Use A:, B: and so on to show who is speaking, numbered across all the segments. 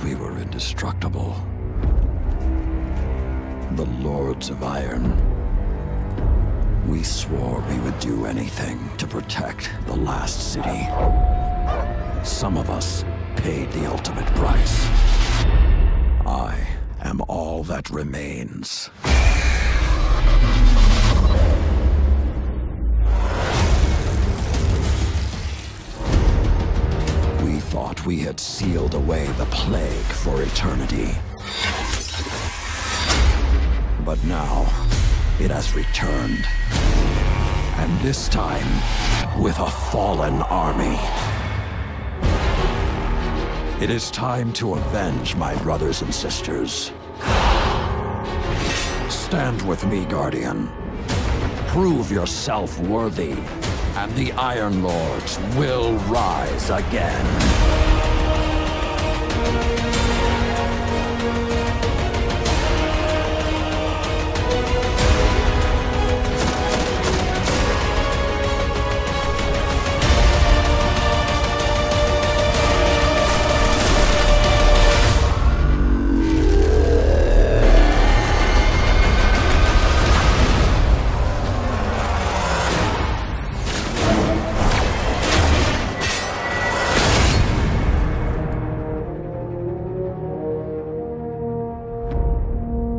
A: we were indestructible. The Lords of Iron. We swore we would do anything to protect the last city. Some of us paid the ultimate price. I am all that remains. We thought we had sealed away the plague for eternity. But now, it has returned. And this time, with a fallen army. It is time to avenge my brothers and sisters. Stand with me, Guardian. Prove yourself worthy, and the Iron Lords will rise again.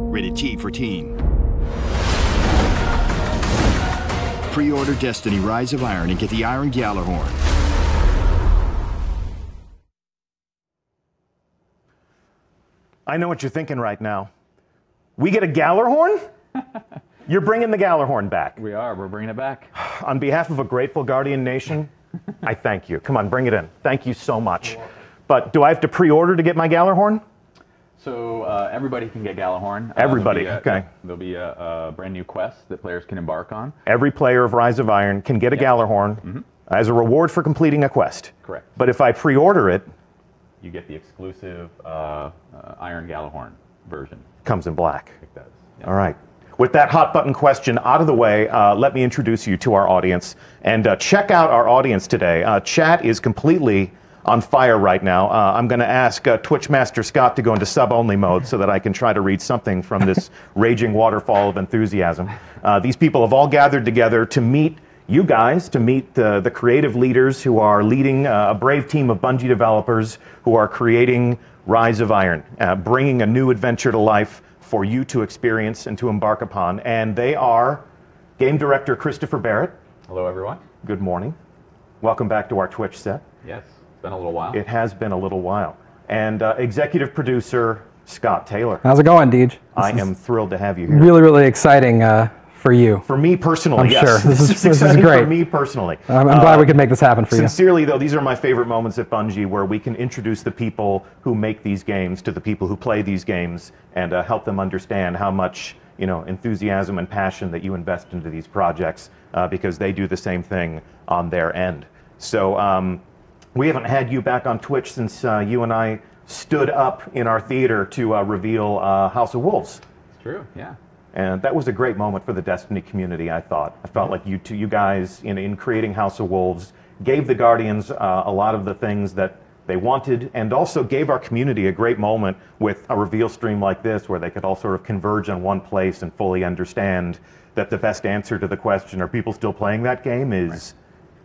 B: Rated T for Teen. Pre-order Destiny Rise of Iron and get the Iron Gjallarhorn.
C: I know what you're thinking right now. We get a Gjallarhorn? You're bringing the Gjallarhorn back.
D: We are. We're bringing it back.
C: On behalf of a grateful Guardian Nation, I thank you. Come on, bring it in. Thank you so much. But do I have to pre-order to get my Gjallarhorn?
D: So everybody can get Gjallarhorn.
C: Everybody, okay.
D: There'll be a brand new quest that players can embark on.
C: Every player of Rise of Iron can get a Gjallarhorn as a reward for completing a quest.
D: Correct.
C: But if I pre-order it,
D: you get the exclusive Iron Gjallarhorn version.
C: Comes in black.
D: It does. Yeah.
C: All right. With that hot button question out of the way, let me introduce you to our audience. And check out our audience today. Chat is completely on fire right now. I'm going to ask Twitch Master Scott to go into sub-only mode so that I can try to read something from this raging waterfall of enthusiasm. These people have all gathered together to meet you guys, to meet the creative leaders who are leading a brave team of Bungie developers who are creating Rise of Iron, bringing a new adventure to life for you to experience and to embark upon. And they are Game Director Christopher Barrett.
D: Hello, everyone.
C: Good morning. Welcome back to our Twitch set.
D: Yes. Been a little while.
C: It has been a little while. And executive producer Scott Taylor.
E: How's it going, Deej?
C: I am thrilled to have you here.
E: Really, really exciting for you.
C: For me personally,
E: I'm
C: yes.
E: sure. This is great.
C: For me personally.
E: I'm glad we could make this happen for you.
C: Sincerely, though, these are my favorite moments at Bungie where we can introduce the people who make these games to the people who play these games and help them understand how much enthusiasm and passion that you invest into these projects because they do the same thing on their end. So, we haven't had you back on Twitch since you and I stood up in our theater to reveal House of Wolves.
D: It's true, yeah.
C: And that was a great moment for the Destiny community, I thought. I felt like you guys, in creating House of Wolves, gave the Guardians a lot of the things that they wanted, and also gave our community a great moment with a reveal stream like this, where they could all sort of converge on one place and fully understand that the best answer to the question, are people still playing that game, is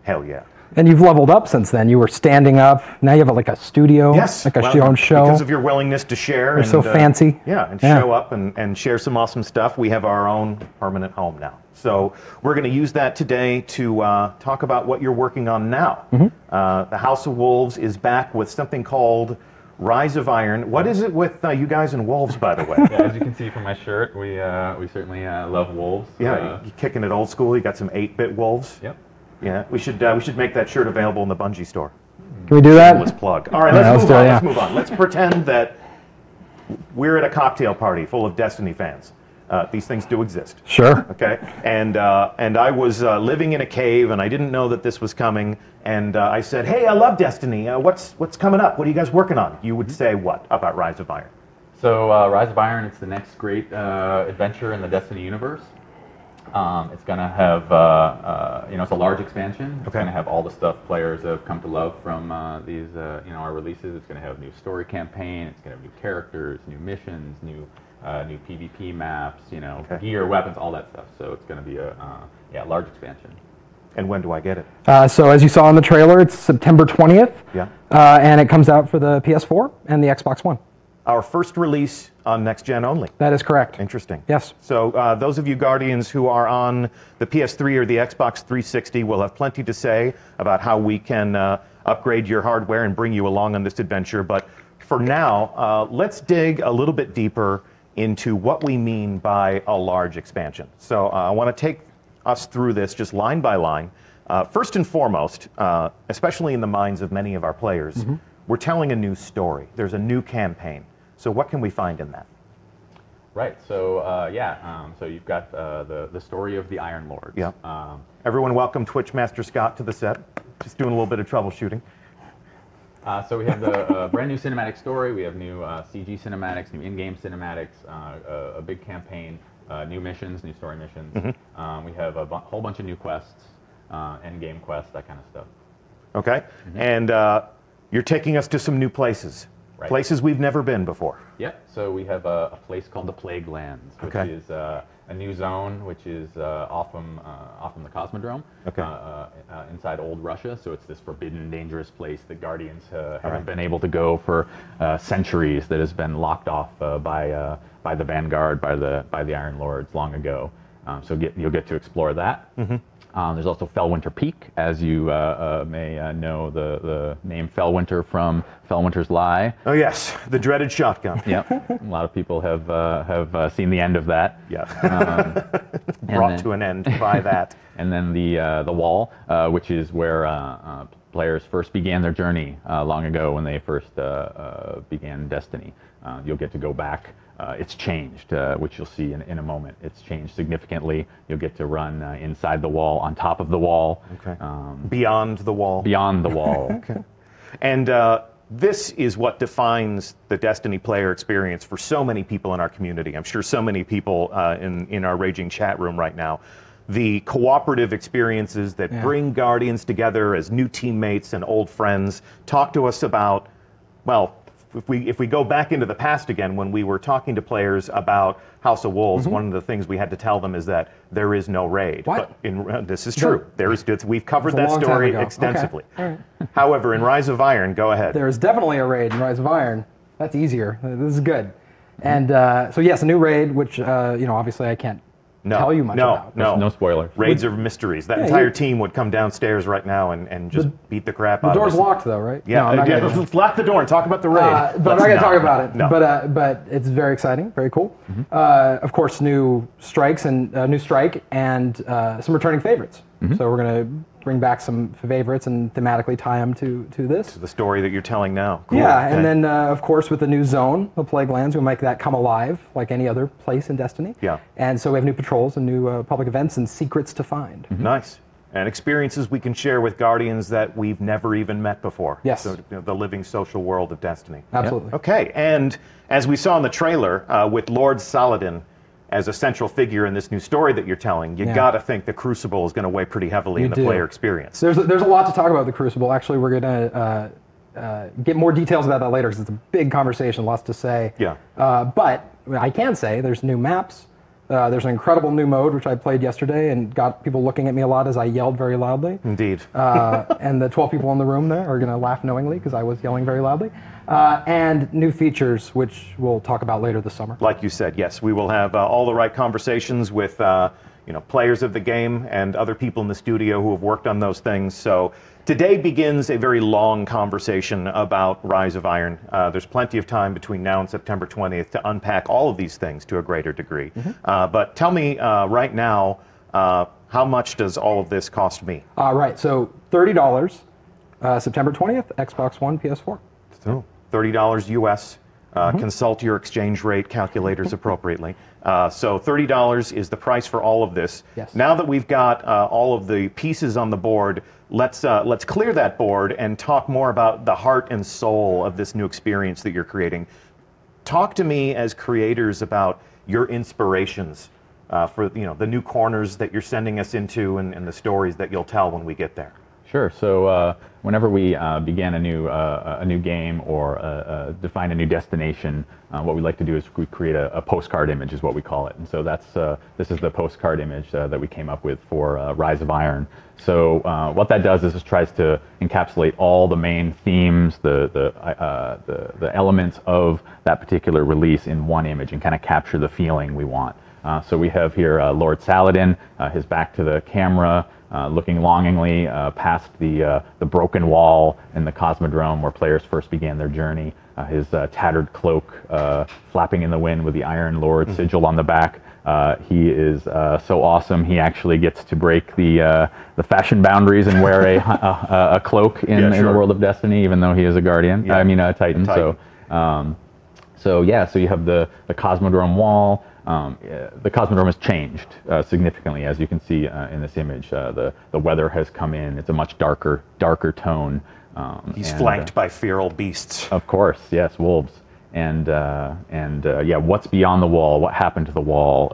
C: hell yeah.
E: And you've leveled up since then. You were standing up. Now you have like a studio,
C: yes,
E: like your own show.
C: Because of your willingness to share.
E: You're so fancy.
C: Yeah, and show up and share some awesome stuff. We have our own permanent home now. So we're going to use that today to talk about what you're working on now. The House of Wolves is back with something called Rise of Iron. What is it with you guys and wolves, by the way?
D: Yeah, as you can see from my shirt, we certainly love wolves.
C: Yeah, you're kicking it old school. You got some 8-bit wolves.
D: Yep.
C: Yeah, we should make that shirt available in the Bungie store.
E: Can we do that?
C: Let's plug. All right, let's move on. Let's move on. Let's pretend that we're at a cocktail party full of Destiny fans. These things do exist.
E: Sure.
C: Okay. And I was living in a cave, and I didn't know that this was coming. And I said, "Hey, I love Destiny. What's coming up? What are you guys working on?" You would say what about Rise of Iron?
D: So Rise of Iron, it's the next great adventure in the Destiny universe. It's going to have it's a large expansion. It's
C: Okay.
D: going to have all the stuff players have come to love from these, our releases. It's going to have a new story campaign. It's going to have new characters, new missions, new PvP maps, gear, weapons, all that stuff. So it's going to be a large expansion.
C: And when do I get it?
E: So as you saw in the trailer, it's September 20th.
C: Yeah.
E: And it comes out for the PS4 and the Xbox One.
C: Our first release on next gen only.
E: That is correct.
C: Interesting.
E: Yes.
C: So those of you Guardians who are on the PS3 or the Xbox 360 will have plenty to say about how we can upgrade your hardware and bring you along on this adventure. But for now, let's dig a little bit deeper into what we mean by a large expansion. So I want to take us through this just line by line. First and foremost, especially in the minds of many of our players, we're telling a new story. There's a new campaign. So what can we find in that?
D: Right. So so you've got the story of the Iron Lords.
C: Yeah. Everyone, welcome Twitch Master Scott to the set. Just doing a little bit of troubleshooting.
D: So we have the brand new cinematic story. We have new CG cinematics, new in-game cinematics, a big campaign, new missions, new story missions. We have a whole bunch of new quests, end-game quests, that kind of stuff.
C: Okay. And you're taking us to some new places.
D: Right.
C: Places we've never been before.
D: Yep. So we have a place called the Plague Lands, which is a new zone, which is off from the Cosmodrome, inside old Russia. So it's this forbidden, dangerous place that Guardians haven't been able to go for centuries. That has been locked off by the Vanguard, by the Iron Lords long ago. So you'll get to explore that. There's also Fellwinter Peak, as you may know the name Fellwinter from Fellwinter's Lie.
C: Oh yes, the dreaded shotgun.
D: Yep, a lot of people have seen the end of that.
C: Yeah, brought to an end by that.
D: And then the Wall, which is where players first began their journey long ago when they first began Destiny. You'll get to go back. It's changed, which you'll see in a moment. It's changed significantly. You'll get to run inside the wall, on top of the wall.
C: Okay. Beyond the wall.
D: Beyond the wall.
C: Okay. And this is what defines the Destiny player experience for so many people in our community. I'm sure so many people in our raging chat room right now. The cooperative experiences that bring Guardians together as new teammates and old friends. Talk to us about, well, if we go back into the past again, when we were talking to players about House of Wolves, one of the things we had to tell them is that there is no raid.
E: What?
C: But this is true. We've covered that story extensively.
E: Okay. All right.
C: However, in Rise of Iron, go ahead.
E: There is definitely a raid in Rise of Iron. That's easier. This is good. And so yes, a new raid, which obviously I can't tell you much about.
D: No spoilers.
C: Raids are mysteries. That entire team would come downstairs right now and just beat the crap out of us.
E: The door's locked though, right?
C: Yeah, let's lock the door and talk about the raid.
E: But I'm not going to talk about it.
C: No.
E: But it's very exciting, very cool. Of course, new strikes and new strike and some returning favorites. So we're going to bring back some favorites and thematically tie them to this.
C: The story that you're telling now. Cool.
E: Yeah, and then of course with the new zone, the Plague Lands, we'll make that come alive like any other place in Destiny.
C: Yeah.
E: And so we have new patrols and new public events and secrets to find.
C: Nice. And experiences we can share with Guardians that we've never even met before.
E: Yes.
C: So the living social world of Destiny.
E: Absolutely.
C: Okay, and as we saw in the trailer, with Lord Saladin as a central figure in this new story that you're telling, you got to think the Crucible is going to weigh pretty heavily in the player experience.
E: There's a lot to talk about the Crucible. Actually, we're going to get more details about that later because it's a big conversation, lots to say.
C: Yeah.
E: But I can say there's new maps. There's an incredible new mode, which I played yesterday and got people looking at me a lot as I yelled very loudly.
C: Indeed.
E: And the 12 people in the room there are going to laugh knowingly because I was yelling very loudly. And new features, which we'll talk about later this summer.
C: Like you said, yes, we will have all the right conversations with players of the game and other people in the studio who have worked on those things. So today begins a very long conversation about Rise of Iron. There's plenty of time between now and September 20th to unpack all of these things to a greater degree. But tell me right now, how much does all of this cost me?
E: Right, so $30, September 20th, Xbox One, PS4.
C: So $30 US. Consult your exchange rate calculators appropriately. So $30 is the price for all of this.
E: Yes.
C: Now that we've got all of the pieces on the board, let's clear that board and talk more about the heart and soul of this new experience that you're creating. Talk to me as creators about your inspirations for the new corners that you're sending us into and the stories that you'll tell when we get there?
D: Sure. So whenever we begin a new game or define a new destination, what we like to do is we create a postcard image, is what we call it. And so this is the postcard image that we came up with for Rise of Iron. So what that does is it tries to encapsulate all the main themes, the elements of that particular release in one image and kind of capture the feeling we want. So we have here Lord Saladin, his back to the camera, looking longingly past the broken wall in the Cosmodrome where players first began their journey. His tattered cloak flapping in the wind with the Iron Lord sigil on the back. He is so awesome. He actually gets to break the fashion boundaries and wear a cloak in the world of Destiny, even though he is a Guardian. Yeah. I mean a Titan. So you have the Cosmodrome wall. The Cosmodrome has changed significantly, as you can see in this image. The weather has come in. It's a much darker tone.
C: He's flanked by feral beasts.
D: Of course, yes, wolves. And what's beyond the wall? What happened to the wall?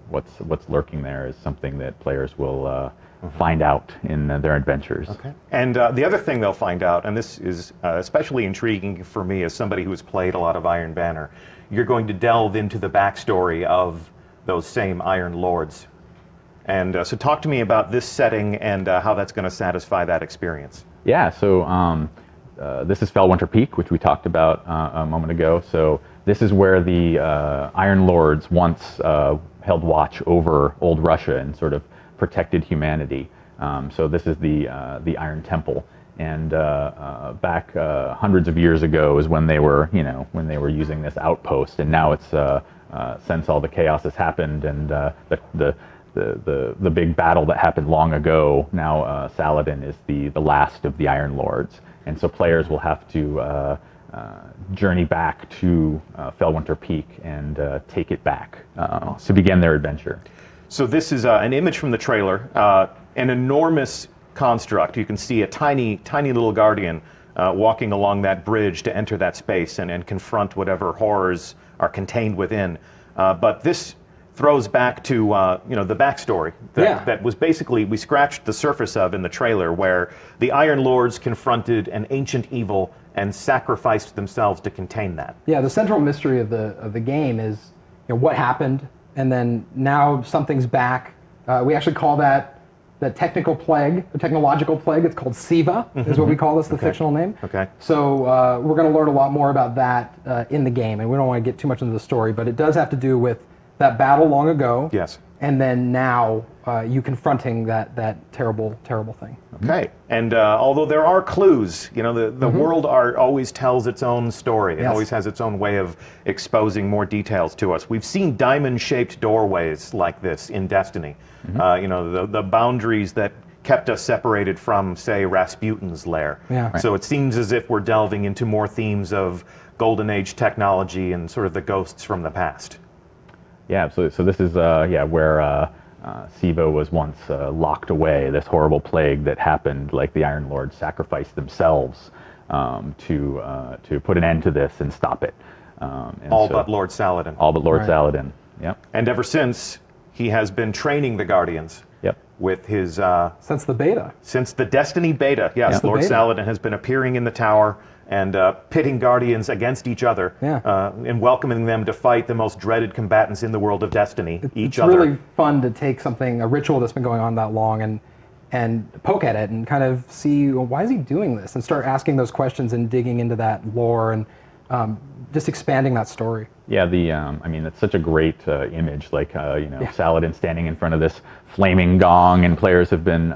D: What's lurking there is something that players will find out in their adventures.
C: Okay. And the other thing they'll find out, and this is especially intriguing for me as somebody who has played a lot of Iron Banner, you're going to delve into the backstory of those same Iron Lords. And so talk to me about this setting and how that's going to satisfy that experience.
D: Yeah, so this is Felwinter Peak, which we talked about a moment ago. So this is where the Iron Lords once held watch over old Russia and sort of protected humanity. So this is the Iron Temple. And back hundreds of years ago is when they were, using this outpost. And now it's since all the chaos has happened and the big battle that happened long ago. Now Saladin is the last of the Iron Lords, and so players will have to journey back to Felwinter Peak and take it back to begin their adventure.
C: So this is an image from the trailer, an enormous construct. You can see a tiny little Guardian walking along that bridge to enter that space and confront whatever horrors are contained within. But this throws back to the backstory that was basically we scratched the surface of in the trailer, where the Iron Lords confronted an ancient evil and sacrificed themselves to contain that.
E: Yeah, the central mystery of the game is what happened, and then now something's back. We actually call that technical plague, the technological plague. It's called Siva, is what we call this, the fictional name.
C: Okay.
E: So we're going to learn a lot more about that in the game, and we don't want to get too much into the story, but it does have to do with that battle long ago.
C: Yes.
E: And then now you confronting that terrible thing.
C: Okay. And although there are clues, the world always tells its own story. It always has its own way of exposing more details to us. We've seen diamond-shaped doorways like this in Destiny. The boundaries that kept us separated from, say, Rasputin's lair.
E: Yeah.
C: So it seems as if we're delving into more themes of Golden Age technology and sort of the ghosts from the past.
D: Yeah, absolutely. So this is where Siva was once locked away, this horrible plague that happened, like the Iron Lords sacrificed themselves to put an end to this and stop it.
C: But Lord Saladin.
D: All but Lord Saladin, yep.
C: And ever since, he has been training the Guardians.
D: Yep.
C: With his...
E: since the beta.
C: Since the Destiny beta, yes. Yep. Lord Saladin has been appearing in the tower and pitting Guardians against each other, and welcoming them to fight the most dreaded combatants in the world of Destiny, each other.
E: It's really fun to take a ritual that's been going on that long, and poke at it and kind of see, well, why is he doing this? And start asking those questions and digging into that lore and just expanding that story.
D: Yeah, it's such a great image, Saladin standing in front of this flaming gong, and players have been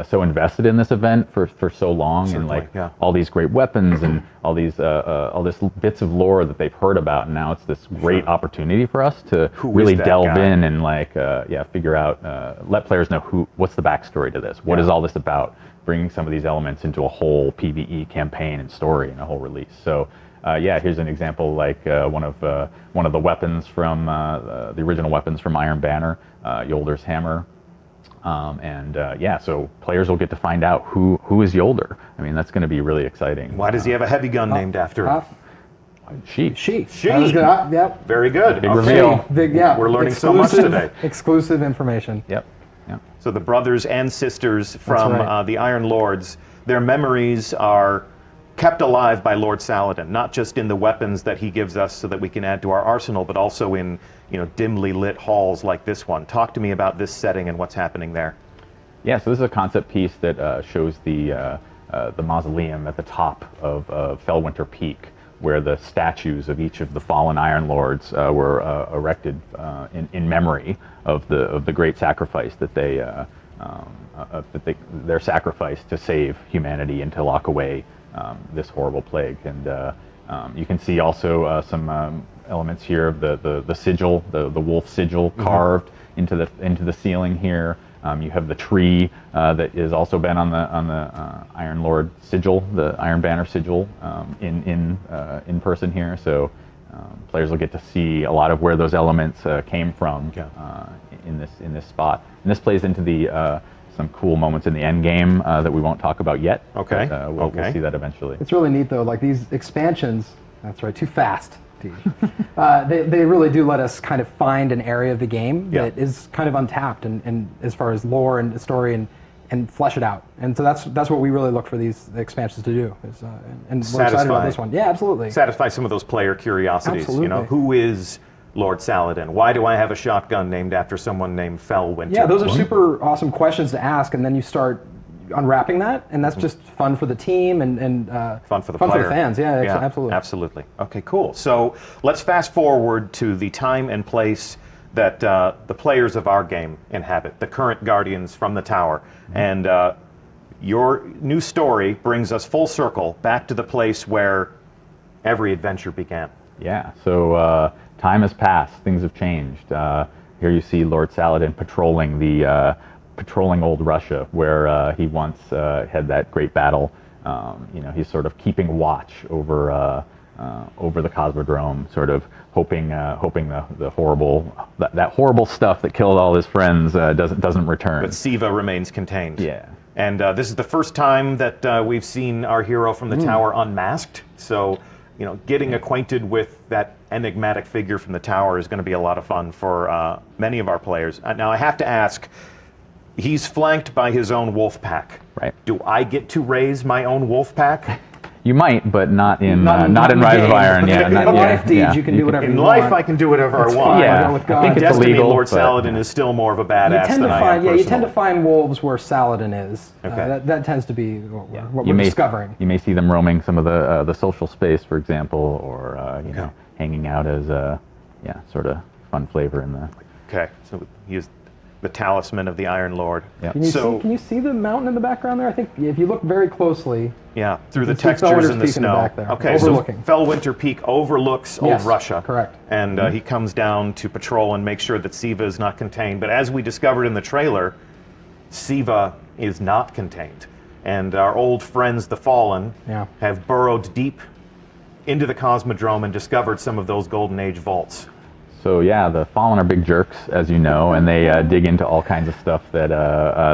D: so invested in this event for so long.
C: Certainly,
D: and all these great weapons and all this bits of lore that they've heard about, and now it's this great opportunity for us to really delve in and figure out, let players know what's the backstory to this, what is all this about, bringing some of these elements into a whole PvE campaign and story and a whole release. So. Here's an example, one of the weapons from the original weapons from Iron Banner, Yolder's hammer, so players will get to find out who is Yolder. I mean, that's going to be really exciting.
C: Why does he have a heavy gun named after him?
E: She.
C: She.
E: I was gonna, yep.
C: Very good.
D: Big reveal.
E: Big, yeah.
C: We're learning so much today.
E: Exclusive information.
D: Yep.
C: So the brothers and sisters from
E: right.
C: the Iron Lords, their memories are kept alive by Lord Saladin, not just in the weapons that he gives us so that we can add to our arsenal, but also in dimly lit halls like this one. Talk to me about this setting and what's happening there.
D: Yeah, so this is a concept piece that shows the mausoleum at the top of Fellwinter Peak, where the statues of each of the fallen Iron Lords were erected in memory of the great sacrifice that their sacrifice to save humanity and to lock away this horrible plague. And you can see also some elements here of the sigil, the wolf sigil carved into the ceiling here. You have the tree that has also been on the Iron Lord sigil, the Iron Banner sigil, in person here. So players will get to see a lot of where those elements came from in this spot. And this plays into the some cool moments in the end game that we won't talk about yet.
C: Okay.
D: But, we'll see that eventually.
E: It's really neat though. Like these expansions. That's right. Too fast. They really do let us kind of find an area of the game that is kind of untapped and as far as lore and story and flesh it out. And so that's what we really look for these expansions to do. And we're excited about this one. Yeah, absolutely.
C: Satisfy some of those player curiosities.
E: Absolutely.
C: Who is Lord Saladin? Why do I have a shotgun named after someone named Fellwinter?
E: Yeah, those are super awesome questions to ask, and then you start unwrapping that, and that's just fun for the team and
C: fun for the
E: fans. Yeah, absolutely.
C: Absolutely. Okay, cool. So let's fast forward to the time and place that the players of our game inhabit, the current Guardians from the Tower. And your new story brings us full circle back to the place where every adventure began.
D: Yeah, so time has passed, things have changed. Here you see Lord Saladin patrolling old Russia, where he once had that great battle. He's sort of keeping watch over the Cosmodrome, sort of hoping the horrible stuff that killed all his friends doesn't return.
C: But Siva remains contained.
D: Yeah.
C: And this is the first time that we've seen our hero from the Tower unmasked. So, getting acquainted with that enigmatic figure from the Tower is going to be a lot of fun for many of our players. Now, I have to ask. He's flanked by his own wolf pack.
D: Right.
C: Do I get to raise my own wolf pack?
D: You might, but not in Rise of Iron. Yeah,
E: in life deeds, you can do whatever you want.
C: In life, I can do whatever I want.
D: Yeah,
E: I think
C: it's Destiny, illegal. Lord Saladin is still more of a badass than I am.
E: Yeah, you tend to find wolves where Saladin is.
C: Okay.
E: That tends to be what we're discovering.
D: You may see them roaming some of the social space, for example, or hanging out as sort of fun flavor in the.
C: Okay, so he is the talisman of the Iron Lord.
D: Yep.
E: Can you see the mountain in the background there? I think if you look very closely.
C: Yeah, through the textures in the snow. Okay,
E: overlooking.
C: So Fellwinter Peak overlooks old Russia.
E: Correct.
C: And he comes down to patrol and make sure that Siva is not contained. But as we discovered in the trailer, Siva is not contained. And our old friends, the Fallen, have burrowed deep into the Cosmodrome and discovered some of those Golden Age vaults.
D: So yeah, the Fallen are big jerks, as you know, and they dig into all kinds of stuff that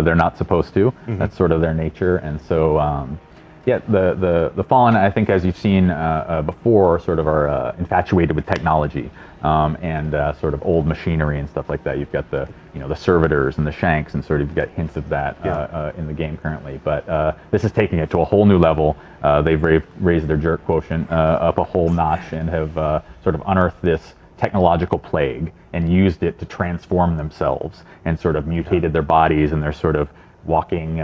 D: they're not supposed to. That's sort of their nature, and so the Fallen, I think, as you've seen before, sort of are infatuated with technology and sort of old machinery and stuff like that. You've got the servitors and the shanks, and sort of you've got hints of that in the game currently. But this is taking it to a whole new level. They've raised their jerk quotient up a whole notch and have sort of unearthed this technological plague and used it to transform themselves and sort of mutated their bodies, and they're sort of walking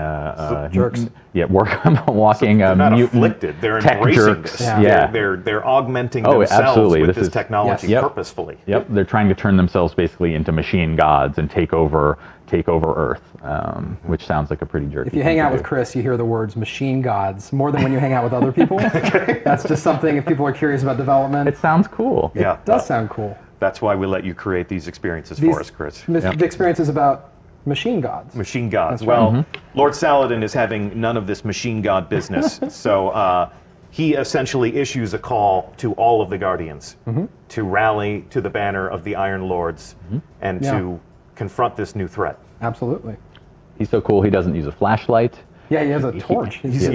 E: jerks.
D: Walking
C: they're not afflicted, they're embracing this. They're augmenting themselves with this technology purposefully.
D: Yep, they're trying to turn themselves basically into machine gods and take over Earth, which sounds like a pretty jerky.
E: If you hang out with Chris, you hear the words machine gods more than when you hang out with other people. That's just something, if people are curious about development.
D: It sounds cool.
E: It does sound cool.
C: That's why we let you create these experiences for us, Chris.
E: The experience is about machine gods.
C: Machine gods. Well, Lord Saladin is having none of this machine god business, so he essentially issues a call to all of the Guardians to rally to the banner of the Iron Lords and to confront this new threat.
E: Absolutely.
D: He's so cool, he doesn't use a flashlight.
E: Yeah, he has a torch.
C: He's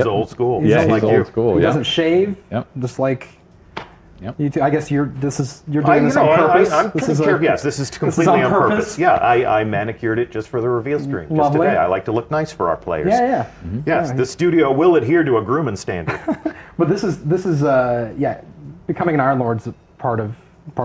C: old school.
E: He's
D: old school.
E: He doesn't shave, just like You two, I guess you're doing this on purpose.
C: Yes, this is completely on purpose. Yeah, I manicured it just for the reveal stream just today. I like to look nice for our players.
E: Yeah.
C: Yes, the studio will adhere to a grooming standard.
E: But this is becoming an Iron Lord's part of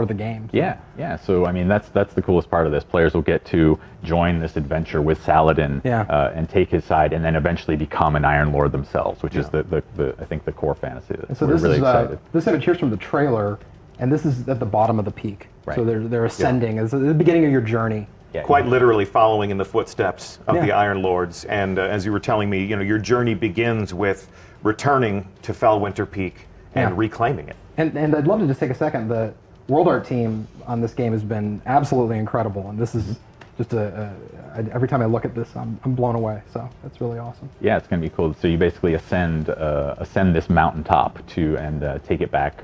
E: the game. So.
D: Yeah. So I mean, that's the coolest part of this. Players will get to join this adventure with Saladin and take his side, and then eventually become an Iron Lord themselves, which is the I think the core fantasy.
E: So we're really excited. This image here's from the trailer, and this is at the bottom of the peak. Right. So they're ascending. It's the beginning of your journey.
C: Yeah, quite literally following in the footsteps of the Iron Lords. And as you were telling me, your journey begins with returning to Fellwinter Peak and reclaiming it.
E: And I'd love to just take a second. The World Art team on this game has been absolutely incredible, and this is just every time I look at this, I'm blown away. So that's really awesome.
D: Yeah, it's going to be cool. So you basically ascend this mountaintop and take it back.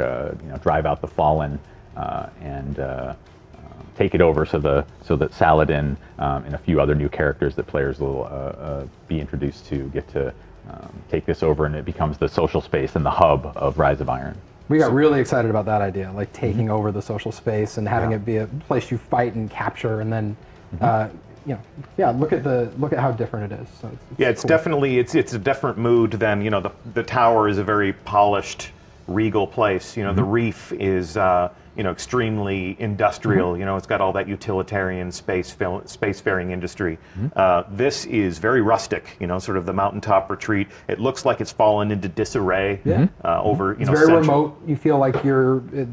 D: Drive out the Fallen and take it over, so that Saladin and a few other new characters that players will be introduced to get to take this over, and it becomes the social space and the hub of Rise of Iron.
E: We got really excited about that idea, like taking over the social space and having it be a place you fight and capture, and then look at how different it is. So
C: it's cool. Definitely it's a different mood than the tower is a very polished, regal place. The reef is extremely industrial. It's got all that utilitarian spacefaring industry. This is very rustic. Sort of the mountaintop retreat. It looks like it's fallen into disarray over
E: it's very remote. You feel like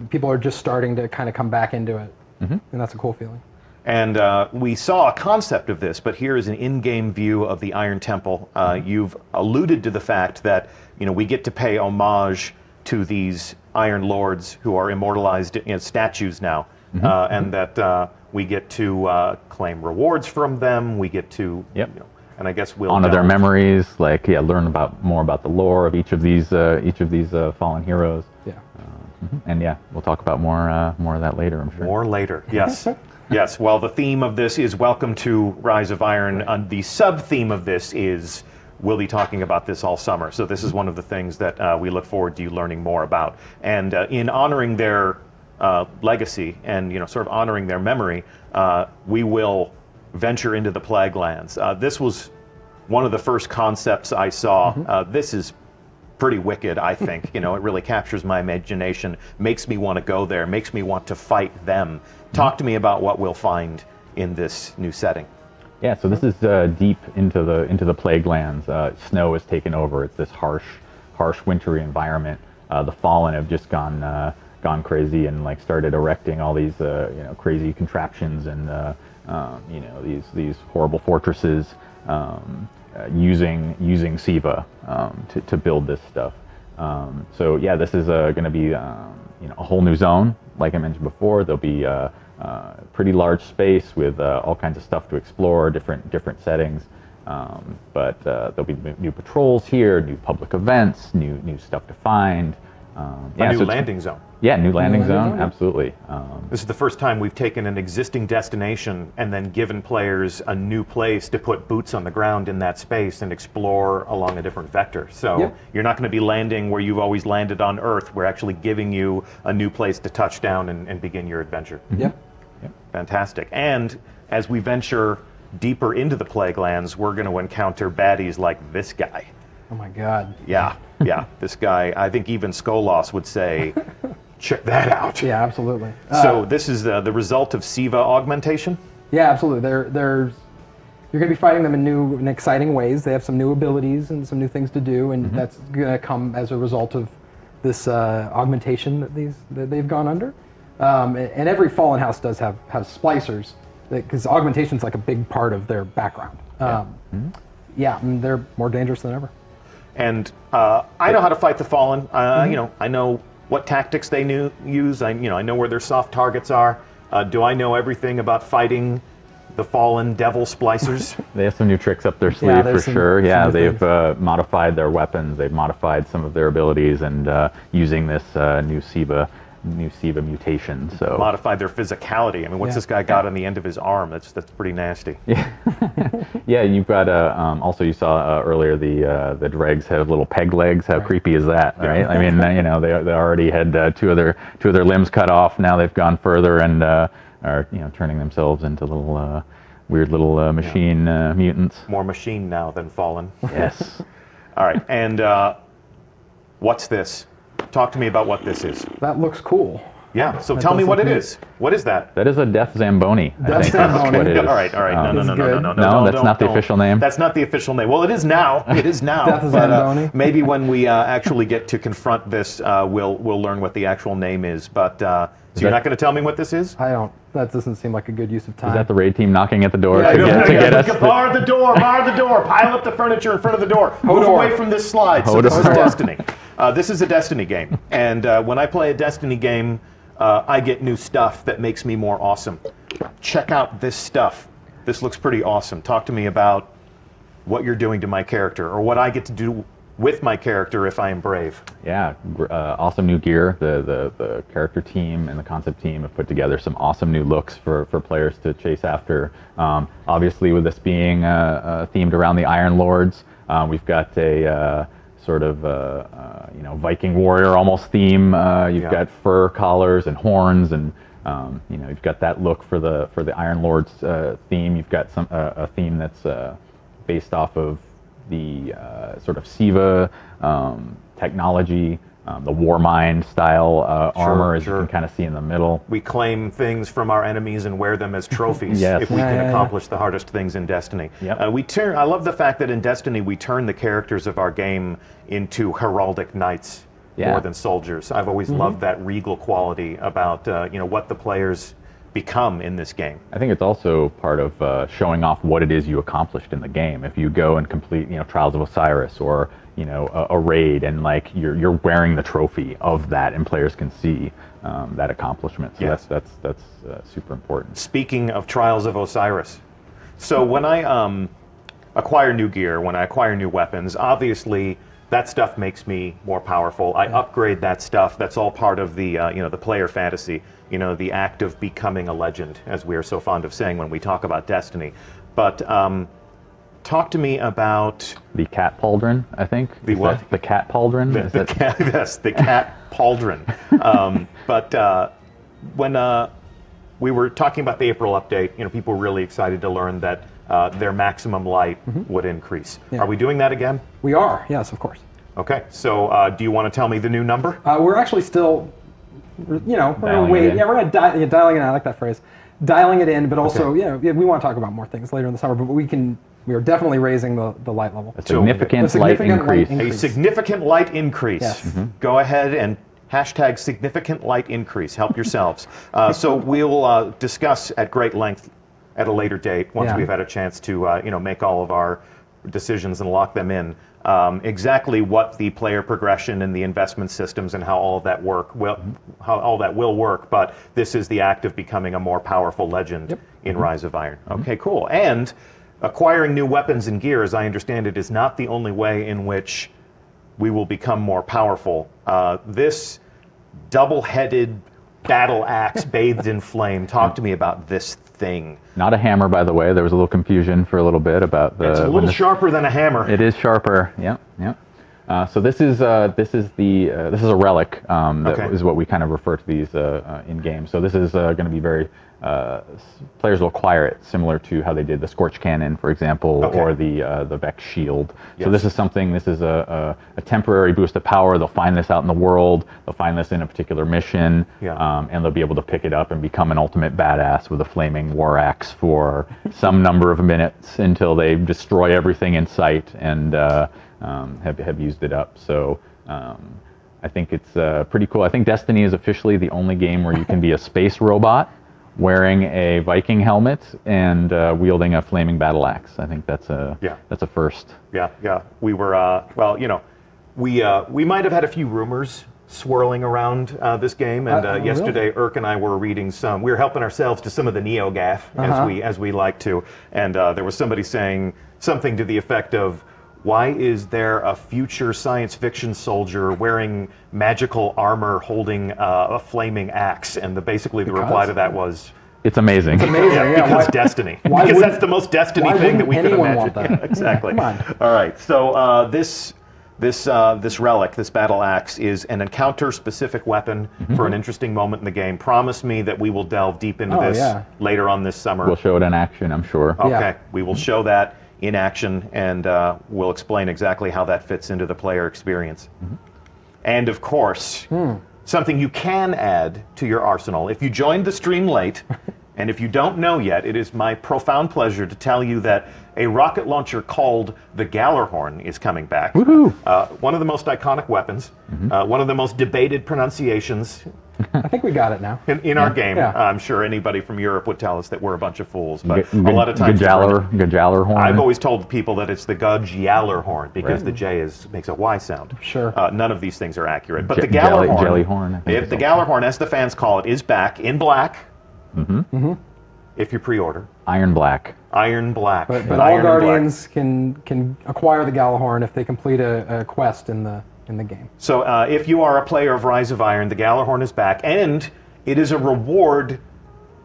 E: people are just starting to kind of come back into it, and that's a cool feeling.
C: And we saw a concept of this, but here is an in-game view of the Iron Temple. You've alluded to the fact that we get to pay homage to these Iron Lords who are immortalized as statues now, and that we get to claim rewards from them. We get to, and I guess we'll
D: honor their memories, learn more about the lore of each of these fallen heroes. And we'll talk about more of that later, I'm sure.
C: More later, yes. Yes, well, the theme of this is Welcome to Rise of Iron. The sub-theme of this is we'll be talking about this all summer. So this is one of the things that we look forward to you learning more about. And in honoring their legacy and sort of honoring their memory, we will venture into the Plague Lands. This was one of the first concepts I saw. This is pretty wicked, I think. It really captures my imagination, makes me want to go there, makes me want to fight them. Talk to me about what we'll find in this new setting.
D: Yeah, so this is deep into the Plague Lands. Snow has taken over. It's this harsh, wintry environment. The Fallen have just gone crazy and started erecting all these crazy contraptions and these horrible fortresses using Siva to build this stuff. This is going to be a whole new zone. Like I mentioned before, there'll be pretty large space with all kinds of stuff to explore, different settings. But there'll be new patrols here, new public events, new stuff to find.
C: A new landing zone.
D: Yeah, new landing zone, absolutely.
C: This is the first time we've taken an existing destination and then given players a new place to put boots on the ground in that space and explore along a different vector. So you're not going to be landing where you've always landed on Earth. We're actually giving you a new place to touch down and begin your adventure.
E: Yep.
C: Fantastic. And as we venture deeper into the Plague Lands, we're going to encounter baddies like this guy.
E: Oh my God.
C: Yeah. This guy, I think even Skolos would say, check that out.
E: Yeah, absolutely.
C: So this is the result of Siva augmentation?
E: Yeah, absolutely. You're going to be fighting them in new and exciting ways. They have some new abilities and some new things to do, and that's going to come as a result of this augmentation that they've gone under. And every Fallen House does have splicers, because augmentation's like a big part of their background. And they're more dangerous than ever.
C: And I know how to fight the Fallen. I know what tactics they use. I know where their soft targets are. Do I know everything about fighting the Fallen Devil Splicers?
D: They have some new tricks up their sleeve for sure. Yeah, they've modified their weapons. They've modified some of their abilities, and using this new Siva mutation. So
C: modified their physicality. I mean, what's this guy got on the end of his arm? That's pretty nasty.
D: Yeah, Yeah, you've got also you saw earlier the dregs have little peg legs. How creepy is that, right? I mean, you know, they already had two of their limbs cut off. Now they've gone further and are, you know, turning themselves into little weird little machine mutants.
C: More machine now than fallen.
D: Yes.
C: All right, and what's this? Talk to me about what this is.
E: That looks cool.
C: Yeah, so tell me what it is. What is that?
D: That is a Death Zamboni.
E: Death
D: I think
E: Zamboni.
D: That's what it is.
C: All right. No,
D: No, that's not the official name.
C: That's not the official name. Well, it is now. It is now.
E: Death
C: but,
E: Zamboni.
C: maybe when we actually get to confront this, we'll learn what the actual name is. But so you're not going to tell me what this is?
E: I don't. That doesn't seem like a good use of time.
D: Is that the raid team knocking at the door
C: Yeah,
D: to get us?
C: Bar the door. Pile up the furniture in front of the door. Move away from this slide. So this is Destiny. This is a Destiny game, and when I play a Destiny game, I get new stuff that makes me more awesome. Check out this stuff. This looks pretty awesome. Talk to me about what you're doing to my character, or what I get to do with my character if I am brave.
D: Yeah, awesome new gear. The character team and the concept team have put together some awesome new looks for players to chase after. Obviously, with this being themed around the Iron Lords, we've got a sort of you know, Viking warrior almost theme. You've got fur collars and horns, and you know, you've got that look for the Iron Lords theme. You've got a theme that's based off of the sort of Siva technology, the Warmind style armor, as you can kind of see in the middle.
C: We claim things from our enemies and wear them as trophies if we can accomplish the hardest things in Destiny.
D: Yep.
C: I love the fact that in Destiny we turn the characters of our game into heraldic knights more than soldiers. I've always loved that regal quality about you know, what the players become in this game.
D: I think it's also part of showing off what it is you accomplished in the game. If you go and complete, you know, Trials of Osiris, or, you know, a raid, and like you're wearing the trophy of that, and players can see that accomplishment. So that's super important.
C: Speaking of Trials of Osiris, so when I acquire new gear, when I acquire new weapons, obviously that stuff makes me more powerful. I upgrade that stuff. That's all part of the you know, the player fantasy. You know, the act of becoming a legend, as we are so fond of saying when we talk about Destiny. But talk to me about
D: the cat pauldron. I think
C: the what?
D: The cat pauldron.
C: The cat, yes, the cat pauldron. But when we were talking about the April update, you know, people were really excited to learn that their maximum light would increase.
E: Yeah.
C: Are we doing that again?
E: We are. Yes, of course.
C: Okay. So do you want to tell me the new number?
E: We're actually still, you know, we're
D: Dialing
E: gonna wait.
D: it in.
E: Yeah, we're gonna dialing it in. I like that phrase, dialing it in. But also, you know, we want to talk about more things later in the summer. But we are definitely raising the light level.
D: A significant light increase.
C: A significant light increase.
E: Yes.
C: Go ahead and hashtag significant light increase. Help yourselves. So we'll discuss at great length at a later date, once we've had a chance to you know, make all of our decisions and lock them in. Exactly what the player progression and the investment systems and how all of that how all that will work. But this is the act of becoming a more powerful legend in Rise of Iron. Okay, cool. And acquiring new weapons and gear, as I understand it, is not the only way in which we will become more powerful. This double-headed battle axe bathed in flame. Talk to me about this thing.
D: Not a hammer, by the way. There was a little confusion for a little bit about the.
C: It's a little sharper than a hammer.
D: It is sharper. Yeah, yeah. So this is a relic. That is what we kind of refer to these in game. So this is going to be very. Players will acquire it similar to how they did the Scorch Cannon, for example, or the Vex Shield. So this is something. This is a temporary boost of power. They'll find this out in the world. They'll find this in a particular mission, and they'll be able to pick it up and become an ultimate badass with a flaming war axe for some number of minutes until they destroy everything in sight and have used it up. So. I think it's pretty cool. I think Destiny is officially the only game where you can be a space robot wearing a Viking helmet and wielding a flaming battle axe. I think that's a first.
C: Yeah. We were well, you know, we might have had a few rumors swirling around this game, and yesterday Irk and I were reading some. We were helping ourselves to some of the NeoGAF as we like to, and there was somebody saying something to the effect of, why is there a future science fiction soldier wearing magical armor holding a flaming axe? And basically the reply to that was,
D: It's amazing.
E: It's amazing.
C: Yeah,
E: Yeah,
C: because
E: why-
C: Destiny.
E: why
C: Because
E: wouldn't-
C: that's the most Destiny
E: why
C: thing that we
E: wouldn't
C: could
E: anyone
C: imagine.
E: want that?
C: Yeah, exactly.
E: Yeah, come
C: All right. So this relic, this battle axe, is an encounter-specific weapon for an interesting moment in the game. Promise me that we will delve deep into this later on this summer.
D: We'll show it in action, I'm sure.
C: Okay,
E: Yeah.
C: we will show that in action, and we'll explain exactly how that fits into the player experience. And of course, something you can add to your arsenal. If you joined the stream late, and if you don't know yet, it is my profound pleasure to tell you that a rocket launcher called the Gallarhorn is coming back.
D: Woohoo!
C: One of the most iconic weapons, one of the most debated pronunciations
E: I think we got it now.
C: in our game.
E: Yeah.
C: I'm sure anybody from Europe would tell us that we're a bunch of fools, but a lot of times
D: Gallarhorn.
C: I've always told people that it's the Gallarhorn because the J makes a Y sound.
E: Sure.
C: None of these things are accurate. But the
D: Jelly-
C: Gallarhorn,
D: Jellyhorn, I think
C: if
D: it's
C: the
D: also.
C: Gallarhorn, as the fans call it, is back in black. If you pre-order,
D: Iron Black.
C: Iron Black.
E: But
C: Iron
E: all
C: and black.
E: Guardians can acquire the Galahorn if they complete a quest in the game.
C: So if you are a player of Rise of Iron, the Gallarhorn is back, and it is a reward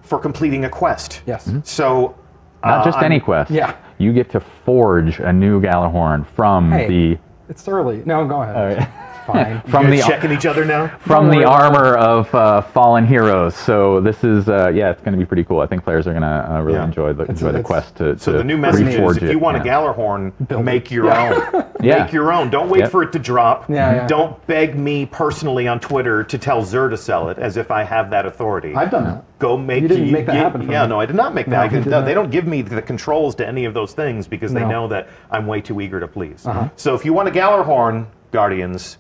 C: for completing a quest.
E: Yes.
C: So
D: Not just any quest.
E: Yeah.
D: You get to forge a new Gallarhorn from
E: Hey,
D: the
E: it's early. No, go ahead. Fine.
D: from
C: you
D: the
C: guys checking each other now.
D: from
E: Don't
D: the
E: worry about
D: armor of fallen heroes. So this is yeah, it's going to be pretty cool. I think players are going to really
C: Yeah.
D: enjoy the
E: it's-
D: quest to
C: So the new message is,
D: reforge
C: if you
D: it,
C: want
D: yeah.
C: a Gallarhorn,
E: Build
C: make
E: it.
C: your own.
D: Yeah.
C: Make your own. Don't wait
D: Yep.
C: for it to drop.
E: Yeah.
C: Don't beg me personally on Twitter to tell Zer to sell it, as if I have that authority.
E: I've done that.
C: Go make.
E: You didn't make that happen for
C: Yeah,
E: me.
C: no, I did not make that.
E: No,
C: I
E: you
C: did-
E: did
C: no,
E: not.
C: they don't give me the controls to any of those things because they
E: No.
C: know that I'm way too eager to please.
E: Uh-huh.
C: So if you want a Gallarhorn, Guardians,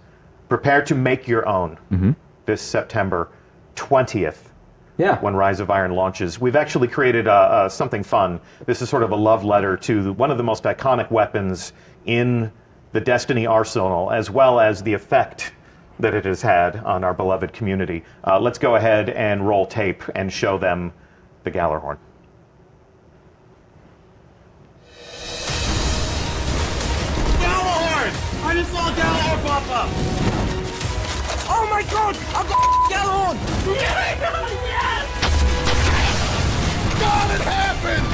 C: prepare to make your own this September 20th.
E: Yeah.
C: When Rise of Iron launches. We've actually created something fun. This is sort of a love letter to one of the most iconic weapons in the Destiny arsenal, as well as the effect that it has had on our beloved community. Let's go ahead and roll tape and show them the Gallarhorn.
F: Galahorn! I just saw Galahorn pop up! Oh my god! I've got Galahorn! Yes! God, it happened!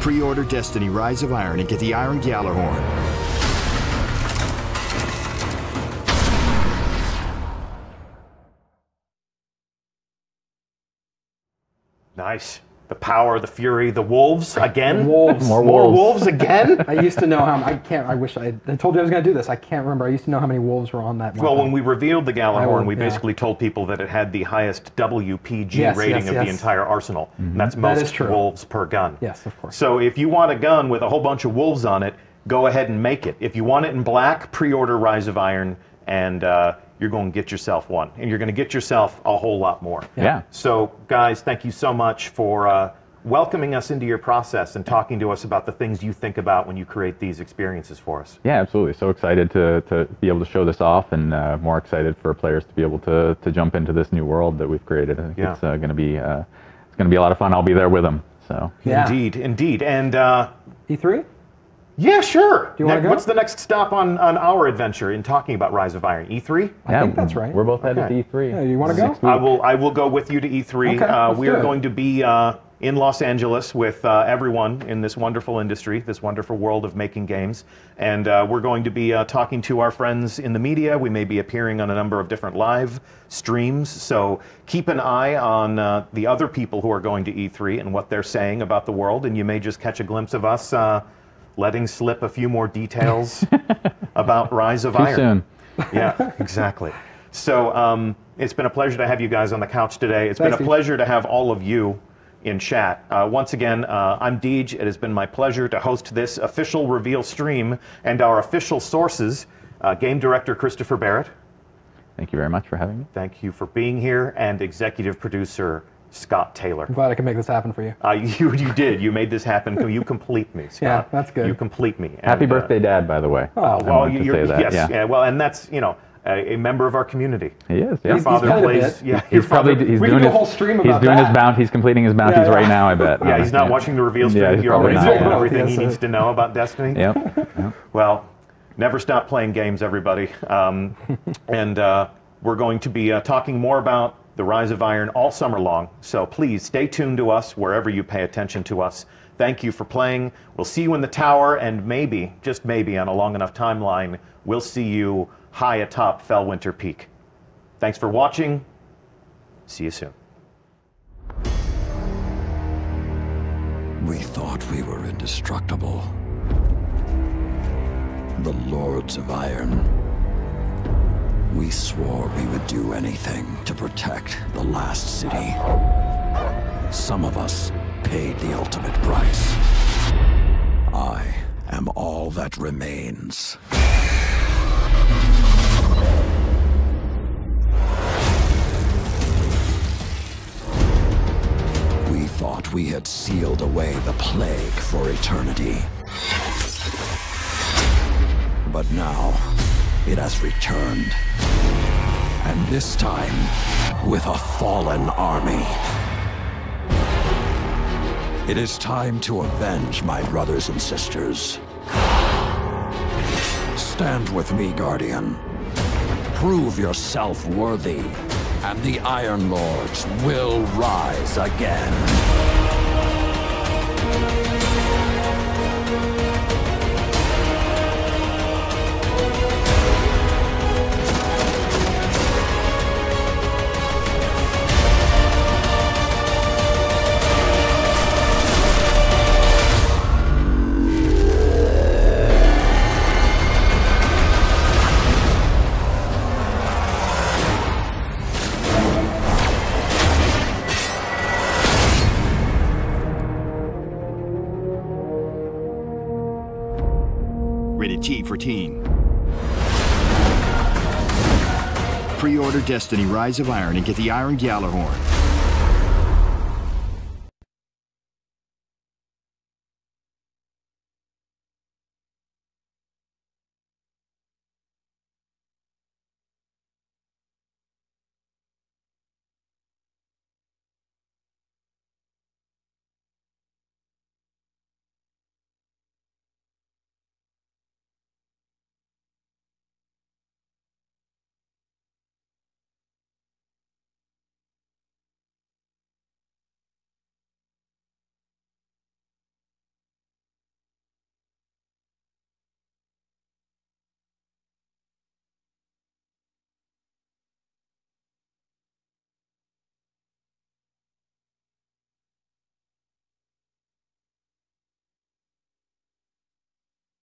B: Pre-order Destiny Rise of Iron and get the Iron Gallarhorn.
C: Nice. The power, the fury, the wolves again.
E: Wolves.
C: More
D: wolves.
C: wolves again.
E: I used to know how. I can't. I wish I told you I was going to do this. I can't remember. I used to know how many wolves were on that.
C: Well,
E: weapon.
C: when we revealed the Gallarhorn, we
E: yeah.
C: basically told people that it had the highest WPG
E: Yes,
C: rating
E: yes,
C: of the
E: yes.
C: entire arsenal. And that's
E: That
C: most
E: is true.
C: wolves per gun.
E: Yes, of course.
C: So if you want a gun with a whole bunch of wolves on it, go ahead and make it. If you want it in black, pre-order Rise of Iron, and you're going to get yourself one. And you're going to get yourself a whole lot more.
D: Yeah.
C: So, guys, thank you so much for welcoming us into your process and talking to us about the things you think about when you create these experiences for us.
D: Yeah, absolutely. So excited to be able to show this off, and more excited for players to be able to jump into this new world that we've created. I think
C: Yeah.
D: it's going to be a lot of fun. I'll be there with them. So
E: Yeah.
C: Indeed, indeed. And
E: E3.
C: yeah, sure.
E: you wanna go?
C: What's the next stop on our adventure in talking about Rise of Iron? E3?
E: I think that's right.
D: We're both headed
C: Okay.
D: to E3.
E: Yeah, you wanna go?
D: Next week.
C: I will go with you to E3.
E: Okay, let's
C: we
E: do
C: are
E: it.
C: going to be in Los Angeles with everyone in this wonderful industry, this wonderful world of making games. And we're going to be talking to our friends in the media. We may be appearing on a number of different live streams. So keep an eye on the other people who are going to E3 and what they're saying about the world. And you may just catch a glimpse of us letting slip a few more details about Rise of Iron.
D: soon.
C: Yeah, exactly. So it's been a pleasure to have you guys on the couch today. It's been
E: Thanks,
C: a
E: Steve.
C: pleasure to have all of you in chat. Once again, I'm Deej. It has been my pleasure to host this official reveal stream and our official sources, game director Christopher Barrett.
D: Thank you very much for having me.
C: Thank you for being here, and executive producer Scott Taylor.
E: I'm glad I could make this happen for you.
C: You did. You made this happen. You complete me, Scott.
E: Yeah, that's good.
C: You complete me.
D: Happy
C: And,
D: birthday, Dad, by the way.
E: Oh,
D: I
C: well,
D: wanted to say that.
C: yes,
D: yeah.
C: Well, and that's a member of our community.
D: He is. Yeah.
C: Your father
E: played a
C: plays.
E: bit.
C: Yeah,
D: He's probably
E: we
D: doing
E: could do a
D: his
E: whole stream
D: he's
E: about
D: doing
E: that.
D: his bounty. He's completing his bounties right now. I bet.
C: Yeah, he's not watching the reveal stream.
D: Yeah, he's
C: You're already
D: probably
C: told
D: not,
C: him
D: yeah.
C: everything he
E: Yes,
C: needs to know about Destiny.
D: Yep.
C: Well, never stop playing games, everybody. And we're going to be talking more about the Rise of Iron all summer long. So please stay tuned to us wherever you pay attention to us. Thank you for playing. We'll see you in the tower, and maybe, just maybe, on a long enough timeline, we'll see you high atop Fellwinter Peak. Thanks for watching. See you soon.
A: We thought we were indestructible. The Lords of Iron. We swore we would do anything to protect the last city. Some of us paid the ultimate price. I am all that remains. We thought we had sealed away the plague for eternity. But now, it has returned. And this time, with a fallen army. It is time to avenge my brothers and sisters. Stand with me, Guardian. Prove yourself worthy, and the Iron Lords will rise again.
B: Rated T for teen. Pre-order Destiny Rise of Iron and get the Iron Gjallarhorn.